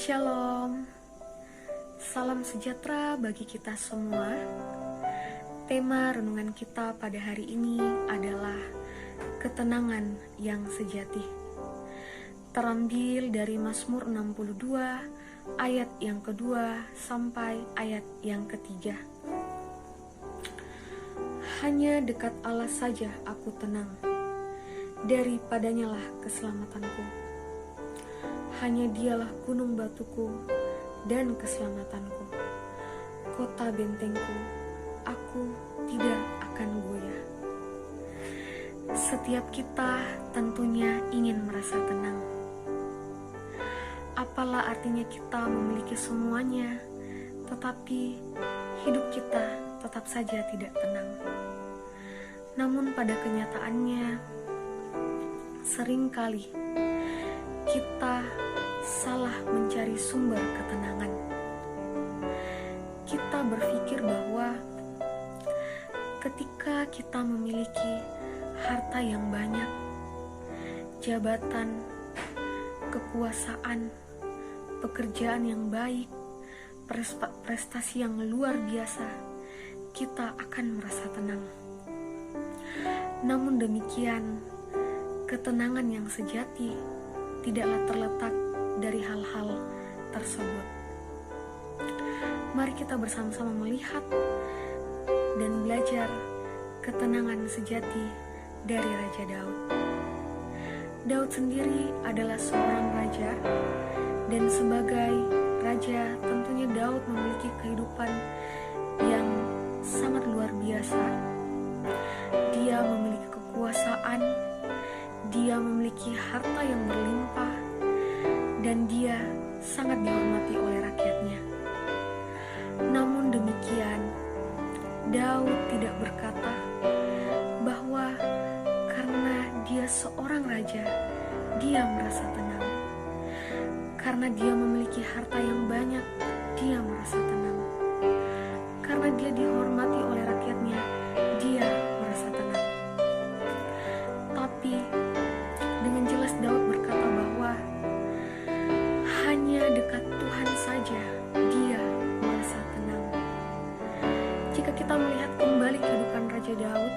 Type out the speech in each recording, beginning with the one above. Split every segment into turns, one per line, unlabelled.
Shalom, salam sejahtera bagi kita semua. Tema renungan kita pada hari ini adalah ketenangan yang sejati. Terambil dari Mazmur 62 ayat yang kedua sampai ayat yang ketiga. Hanya dekat Allah saja aku tenang, daripadanya lah keselamatanku. Hanya dialah gunung batuku dan keselamatanku, kota bentengku, aku tidak akan goyah. Setiap kita tentunya ingin merasa tenang. Apalah artinya kita memiliki semuanya, tetapi hidup kita tetap saja tidak tenang. Namun pada kenyataannya, seringkali kita salah mencari sumber ketenangan. Kita berpikir bahwa ketika kita memiliki harta yang banyak, jabatan, kekuasaan, pekerjaan yang baik, prestasi yang luar biasa, kita akan merasa tenang. Namun demikian, ketenangan yang sejati tidaklah terletak dari hal-hal tersebut. Mari kita bersama-sama melihat dan belajar ketenangan sejati dari Raja Daud. Daud sendiri adalah seorang raja, dan sebagai raja tentunya Daud memiliki kehidupan yang sangat luar biasa. Dia memiliki kekuasaan, dia memiliki harta yang berlimpah, dan dia sangat dihormati oleh rakyatnya. Namun demikian, Daud tidak berkata bahwa karena dia seorang raja, dia merasa tenang. Karena dia memiliki harta yang banyak, dia merasa tenang. Karena dia dihormati oleh rakyatnya, dia merasa tenang. Tapi dengan jelas Daud berkata bahwa hanya dekat Tuhan saja dia merasa tenang. Jika kita melihat kembali kehidupan Raja Daud,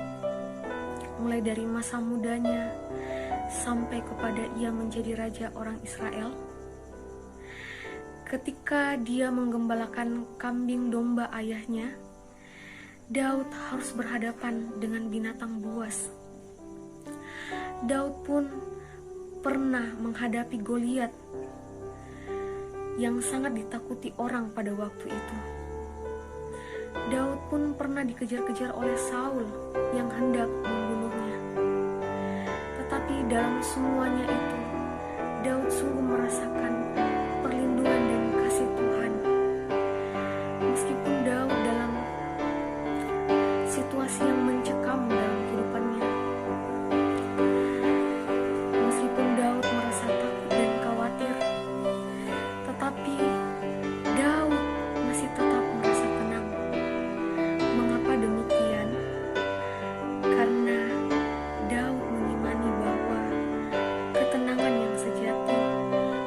mulai dari masa mudanya sampai kepada ia menjadi raja orang Israel, ketika dia menggembalakan kambing domba ayahnya, Daud harus berhadapan dengan binatang buas. Daud pun pernah menghadapi Goliat yang sangat ditakuti orang pada waktu itu. Daud pun pernah dikejar-kejar oleh Saul yang hendak membunuhnya. Tetapi dalam semuanya itu, Daud sungguh merasakan perlindungan dan kasih Tuhan. Meskipun Daud dalam situasi yang mencekam dalam kehidupannya, meskipun Daud merasa takut dan khawatir, tetapi Daud masih tetap merasa tenang. Mengapa demikian? Karena Daud mengimani bahwa ketenangan yang sejati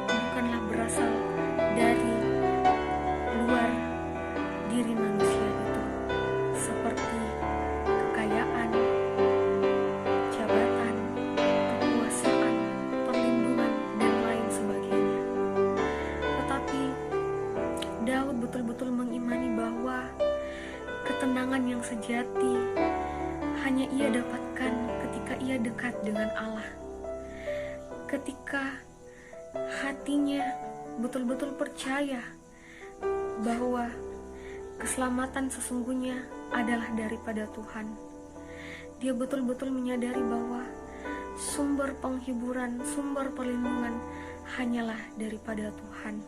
bukanlah berasal dari luar diri manusia itu, seperti kekayaan, jabatan, kekuasaan, perlindungan, dan lain sebagainya. Tetapi Daud betul-betul mengimani bahwa ketenangan yang sejati hanya ia dapatkan ketika ia dekat dengan Allah. Ketika hatinya betul-betul percaya bahwa keselamatan sesungguhnya adalah daripada Tuhan. Dia betul-betul menyadari bahwa sumber penghiburan, sumber perlindungan hanyalah daripada Tuhan.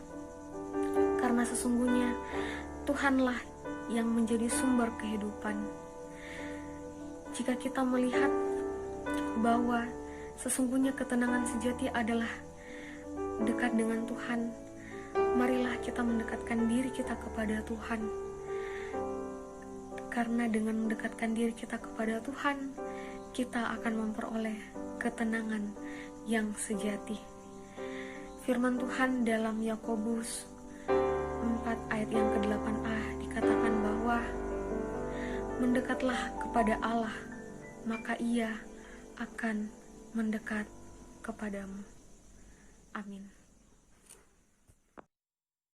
Karena sesungguhnya Tuhanlah yang menjadi sumber kehidupan. Jika kita melihat bahwa sesungguhnya ketenangan sejati adalah dekat dengan Tuhan, marilah kita mendekatkan diri kita kepada Tuhan. Karena dengan mendekatkan diri kita kepada Tuhan, kita akan memperoleh ketenangan yang sejati. firman Tuhan dalam Yakobus 4 ayat yang ke-8a dikatakan bahwa mendekatlah kepada Allah, maka Ia akan mendekat kepadamu. Amin.